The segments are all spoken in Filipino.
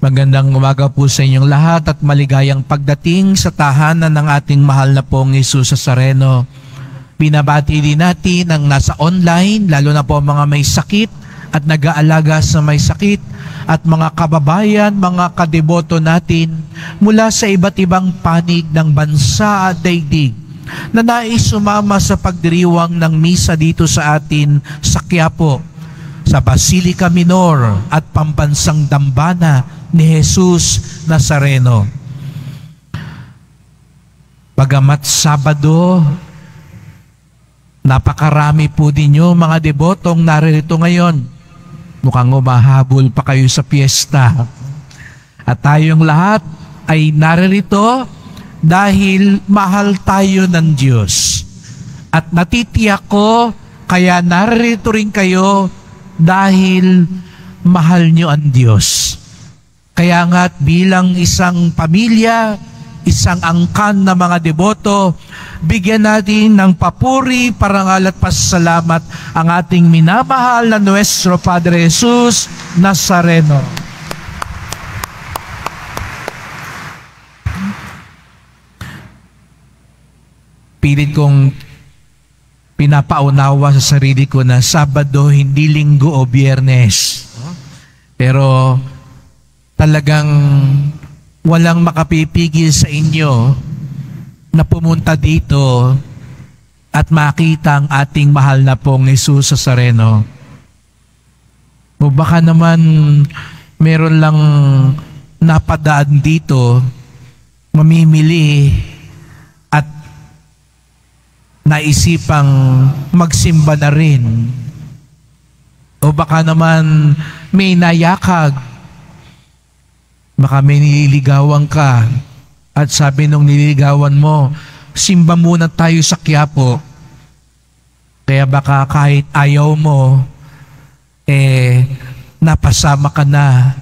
Magandang umaga po sa inyong lahat at maligayang pagdating sa tahanan ng ating mahal na pong Jesus Nazareno. Binabati din natin ang nasa online, lalo na po mga may sakit at nag-aalaga sa may sakit at mga kababayan, mga kadeboto natin mula sa iba't ibang panig ng bansa at daigdig na nais sumama sa pagdiriwang ng misa dito sa atin sa Quiapo, sa Basilica Minor at Pambansang Dambana ni Jesus Nazareno. Bagamat Sabado, napakarami po ninyo mga debotong naririto ngayon. Mukhang umahabol pa kayo sa piyesta. At tayong lahat ay naririto dahil mahal tayo ng Diyos. At natitiyak ko, kaya naririto rin kayo dahil mahal nyo ang Diyos. Kaya nga't bilang isang pamilya, isang angkan na mga deboto, bigyan natin ng papuri, parangal at pasasalamat ang ating minamahal na Nuestro Padre Jesus Nazareno. Pilit kong pinapaunawa sa sarili ko na Sabado, hindi Linggo o Biyernes. Pero talagang walang makapipigil sa inyo na pumunta dito at makita ang ating mahal na pong Jesus Nazareno. O baka naman meron lang napadaan dito, mamimili at naisipang magsimba na rin. O baka naman may nayakag, baka may nililigawan ka at sabi nung nililigawan mo, simba muna tayo sa Quiapo. Kaya baka kahit ayaw mo, napasama ka na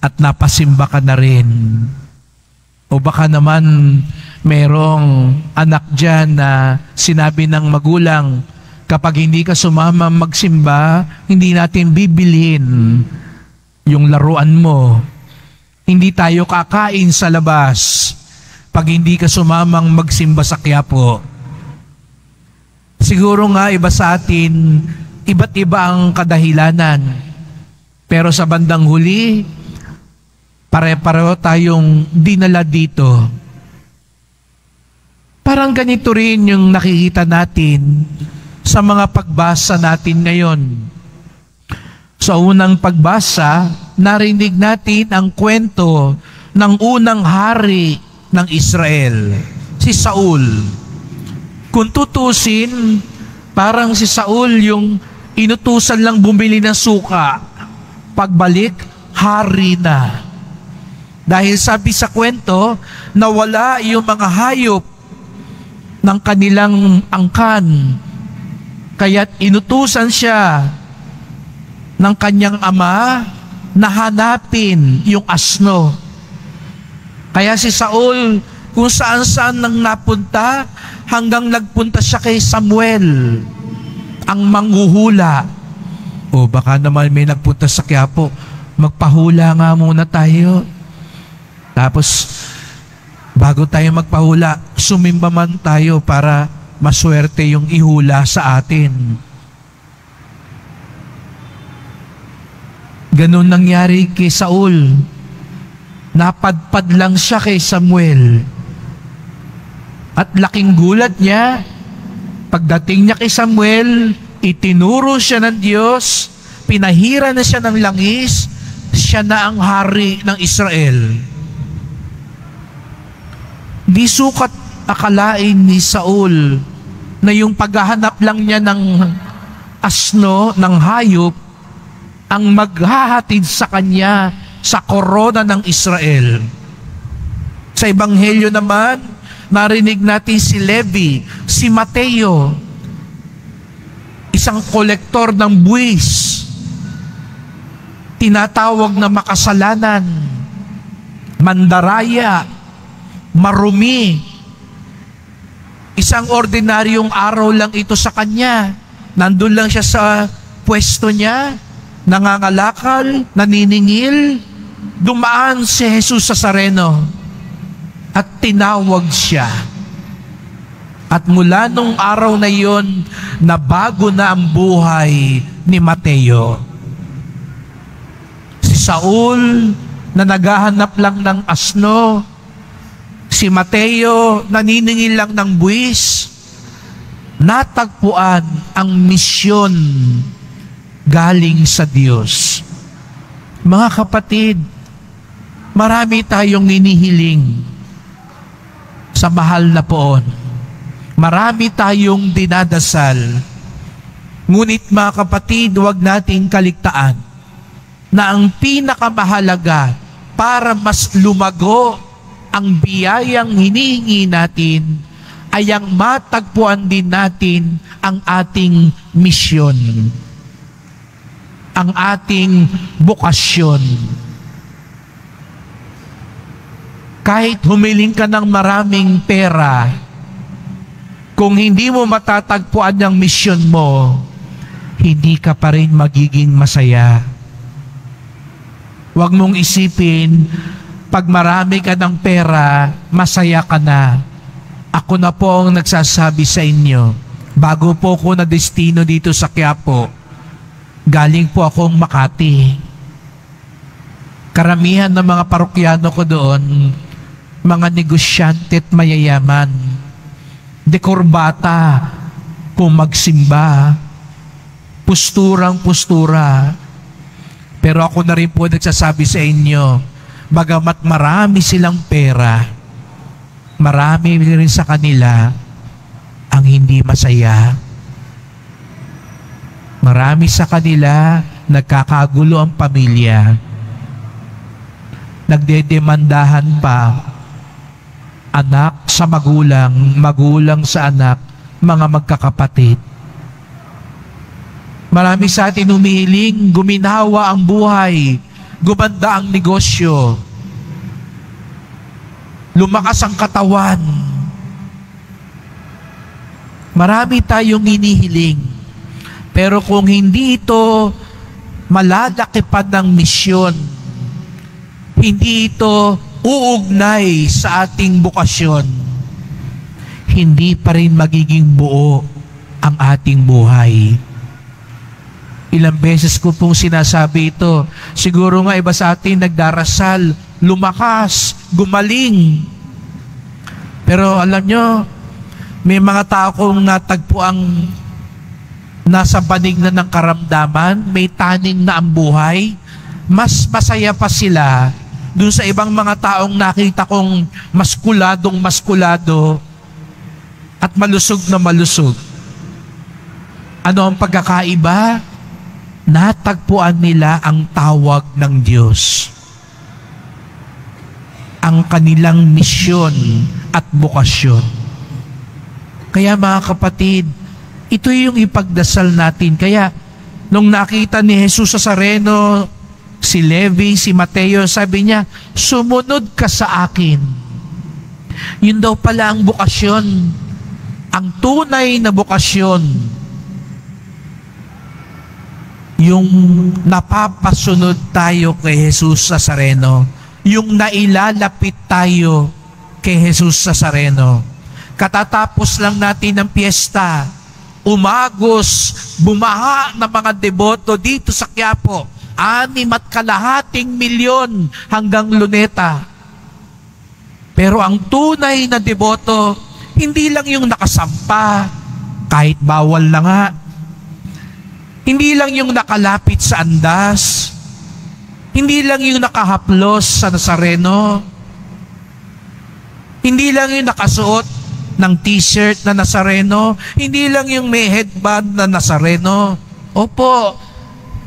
at napasimba ka na rin. O baka naman merong anak dyan na sinabi ng magulang, kapag hindi ka sumama magsimba, hindi natin bibilhin yung laruan mo. Hindi tayo kakain sa labas pag hindi ka sumamang magsimba sa Quiapo. Siguro nga iba sa atin, iba't iba ang kadahilanan. Pero sa bandang huli, pare-pareho tayong dinala dito. Parang ganito rin yung nakikita natin sa mga pagbasa natin ngayon. Sa unang pagbasa, narinig natin ang kwento ng unang hari ng Israel, si Saul. Kung tutusin, parang si Saul yung inutusan lang bumili ng suka. Pagbalik, hari na. Dahil sabi sa kwento, nawala yung mga hayop ng kanilang angkan. Kaya't inutusan siya ng kanyang ama na hanapin yung asno. Kaya si Saul, kung saan-saan nang napunta, hanggang nagpunta siya kay Samuel, ang manghuhula. O baka naman may nagpunta sa Quiapo, magpahula nga muna tayo. Tapos, bago tayo magpahula, sumimba man tayo para maswerte yung ihula sa atin. Ganun nangyari kay Saul. Napadpad lang siya kay Samuel. At laking gulat niya, pagdating niya kay Samuel, itinuro siya ng Diyos, pinahira na siya ng langis, siya na ang hari ng Israel. Di sukat akalain ni Saul na yung paghahanap lang niya ng asno, ng hayop, ang maghahatid sa kanya sa korona ng Israel. Sa Ebanghelyo naman, narinig natin si Levi, si Mateo, isang kolektor ng buwis, tinatawag na makasalanan, mandaraya, marumi. Isang ordinaryong araw lang ito sa kanya. Nandun lang siya sa pwesto niya, nangangalakal, naniningil, dumaan si Jesus Nazareno at tinawag siya. At mula nung araw na yon, nabago na ang buhay ni Mateo. Si Saul na naghahanap lang ng asno, si Mateo naniningil lang ng buwis, natagpuan ang misyon galing sa Diyos. Mga kapatid, marami tayong hinihiling sa mahal na poon. Marami tayong dinadasal. Ngunit mga kapatid, huwag nating kaligtaan na ang pinakamahalaga para mas lumago ang biyayang hinihingi natin ay ang matagpuan din natin ang ating misyon, ang ating bukasyon. Kahit humiling ka ng maraming pera, kung hindi mo matatagpuan ang misyon mo, hindi ka pa rin magiging masaya. Huwag mong isipin, pag marami ka ng pera, masaya ka na. Ako na po ang nagsasabi sa inyo, bago po ako na destino dito sa Quiapo, galing po akong Makati. Karamihan ng mga parokyano ko doon, mga negosyante at mayayaman. Dekorbata kung magsimba, pusturang-pustura. Pero ako na rin po nagsasabi sa inyo, bagamat marami silang pera, marami rin sa kanila ang hindi masaya. Marami sa kanila nagkakagulo ang pamilya. Nagdedemandahan pa. Anak sa magulang, magulang sa anak, mga magkakapatid. Marami sa atin humihiling, guminawa ang buhay, gumanda ang negosyo, lumakas ang katawan. Marami tayong hinihiling. Pero kung hindi ito malalaki pa ng misyon, hindi ito uugnay sa ating bukasyon, hindi pa rin magiging buo ang ating buhay. Ilang beses ko pong sinasabi ito. Siguro nga iba sa atin nagdarasal, lumakas, gumaling. Pero alam nyo, may mga tao kong natagpuang nasa banig na ng karamdaman, may taning na ang buhay, mas masaya pa sila doon sa ibang mga taong nakita kong maskulado at malusog na malusog. Ano ang pagkakaiba? Natagpuan nila ang tawag ng Diyos, ang kanilang misyon at bukasyon. Kaya mga kapatid, ito yung ipagdasal natin. Kaya nung nakita ni Jesus Nazareno, si Levi, si Mateo, sabi niya, sumunod ka sa akin. Yun daw pala ang bukasyon. Ang tunay na bukasyon, yung napapasunod tayo kay Jesus Nazareno, yung nailalapit tayo kay Jesus Nazareno. Katatapos lang natin ng piyesta, umagos, bumaha ng mga deboto dito sa Quiapo, 6.2 milyon hanggang Luneta. Pero ang tunay na deboto, hindi lang yung nakasampa, kahit bawal na nga. Hindi lang yung nakalapit sa andas. Hindi lang yung nakahaplos sa Nazareno. Hindi lang yung nakasuot ng t-shirt na Nazareno. Hindi lang yung may headband na Nazareno. Opo,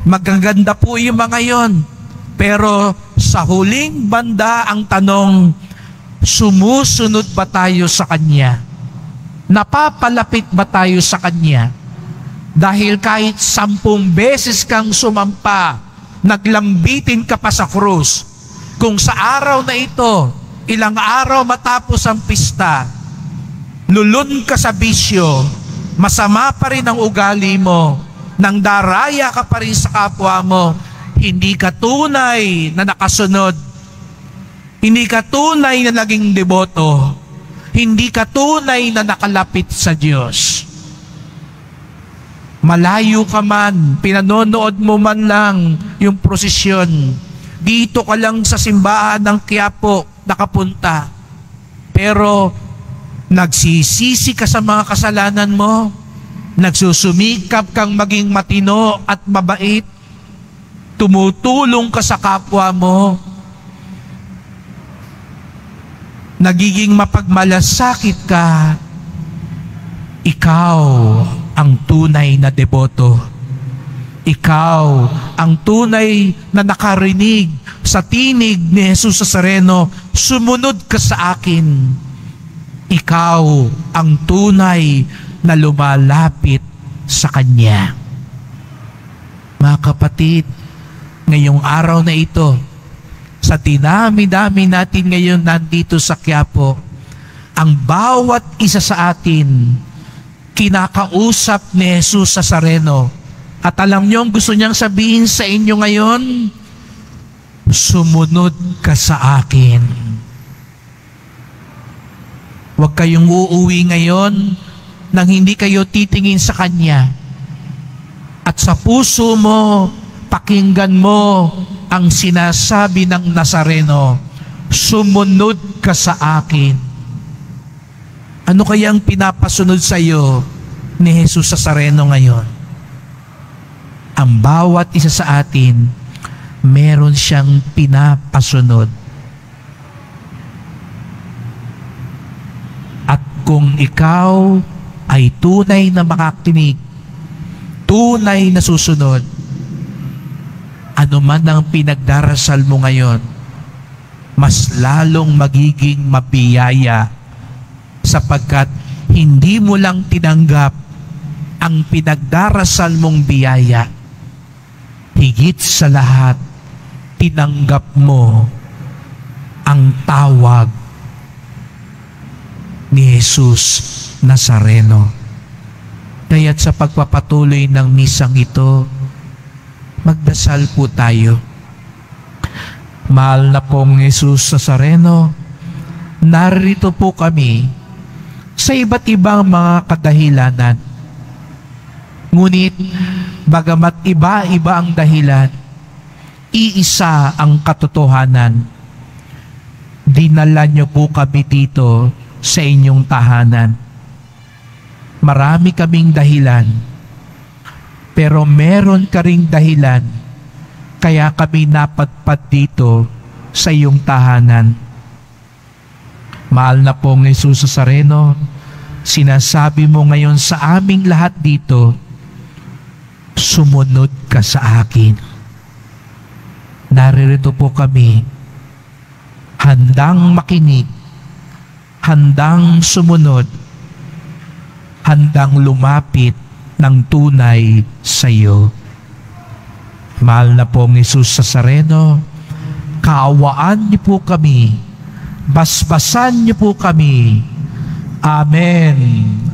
magaganda po yung mga yon. Pero sa huling banda ang tanong, sumusunod ba tayo sa Kanya? Napapalapit ba tayo sa Kanya? Dahil kahit 10 beses kang sumampa, naglambitin ka pa sa krus, kung sa araw na ito, ilang araw matapos ang pista, lulun ka sa bisyo, masama pa rin ang ugali mo, nang daraya ka pa rin sa kapwa mo, hindi ka tunay na nakasunod, hindi ka tunay na naging deboto, hindi ka tunay na nakalapit sa Diyos. Malayo ka man, pinanonood mo man lang yung prosesyon, dito ka lang sa simbahan ng Quiapo nakapunta, pero nagsisisi ka sa mga kasalanan mo, nagsusumikap kang maging matino at mabait, tumutulong ka sa kapwa mo, nagiging mapagmalasakit ka, ikaw ang tunay na deboto. Ikaw ang tunay na nakarinig sa tinig ni Jesus Nazareno, sumunod ka sa akin. Ikaw ang tunay na lumalapit sa Kanya. Mga kapatid, ngayong araw na ito, sa dinami-dami natin ngayon nandito sa Quiapo, ang bawat isa sa atin, kinakausap ni Jesus Nazareno. At alam niyo, gusto niyang sabihin sa inyo ngayon, sumunod ka sa akin. Huwag kayong uuwi ngayon nang hindi kayo titingin sa Kanya. At sa puso mo, pakinggan mo ang sinasabi ng Nazareno, sumunod ka sa akin. Ano kayang pinapasunod sa iyo ni Jesus Nazareno ngayon? Ang bawat isa sa atin, meron siyang pinapasunod. At kung ikaw ay tunay na makakinig, tunay na susunod, ano man ang pinagdarasal mo ngayon, mas lalong magiging mabiyaya sapagkat hindi mo lang tinanggap ang pinagdarasal mong biyaya. Higit sa lahat, tinanggap mo ang tawag ni Jesus Nazareno. Kaya't sa pagpapatuloy ng misang ito, magdasal po tayo. Mahal na pong Jesus Nazareno, narito po kami sa iba't ibang mga kadahilanan. Ngunit, bagamat iba-iba ang dahilan, iisa ang katotohanan. Dinala niyo po kami dito sa inyong tahanan. Marami kaming dahilan, pero meron ka ring dahilan, kaya kami napadpad dito sa iyong tahanan. Mahal na pong Jesus Nazareno, sinasabi mo ngayon sa aming lahat dito, sumunod ka sa akin. Naririto po kami, handang makinig, handang sumunod, handang lumapit ng tunay sa iyo. Mahal na pong Jesus Nazareno, kaawaan niyo po kami, basbasan niyo po kami. Amen.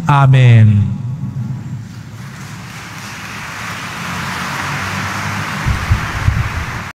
Amen.